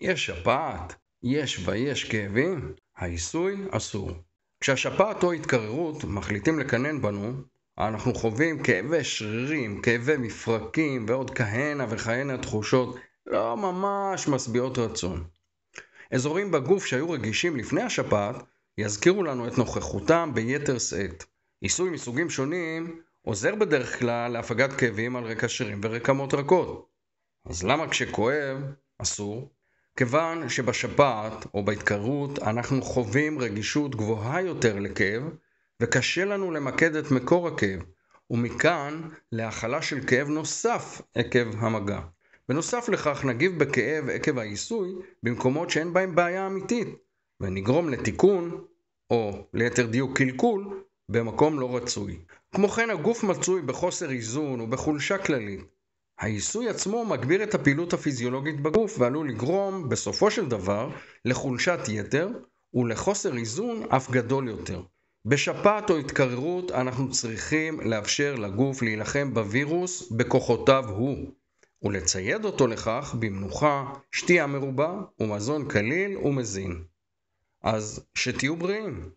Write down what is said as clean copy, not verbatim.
יש שפעת, יש כאבים, העיסוי אסור. כשהשפעת או התקררות מחליטים לקנן בנו, אנחנו חווים כאבי שרירים, כאבי מפרקים ועוד כהנה וכהנה תחושות לא ממש משביעות רצון. אזורים בגוף שהיו רגישים לפני השפעת יזכירו לנו את נוכחותם ביתר שאת. עיסוי מסוגים שונים עוזר בדרך כלל להפגת כאבים על רקע שרירים ורקמות רכות. אז למה כשכואב אסור? כיוון שבשפעת או בהתקררות אנחנו חווים רגישות גבוהה יותר לכאב, וקשה לנו למקד את מקור הכאב, ומכאן להחלה של כאב נוסף עקב המגע. בנוסף לכך נגיב בכאב עקב העיסוי במקומות שאין בהם בעיה אמיתית, ונגרום לתיקון, או ליתר דיוק קלקול, במקום לא רצוי. כמו כן הגוף מצוי בחוסר איזון ובחולשה כללית. העיסוי עצמו מגביר את הפעילות הפיזיולוגית בגוף ועלול לגרום בסופו של דבר לחולשת יתר ולחוסר איזון אף גדול יותר. בשפעת או התקררות אנחנו צריכים לאפשר לגוף להילחם בווירוס בכוחותיו הוא, ולצייד אותו לכך במנוחה, שתייה מרובה ומזון קליל ומזין. אז שתהיו בריאים.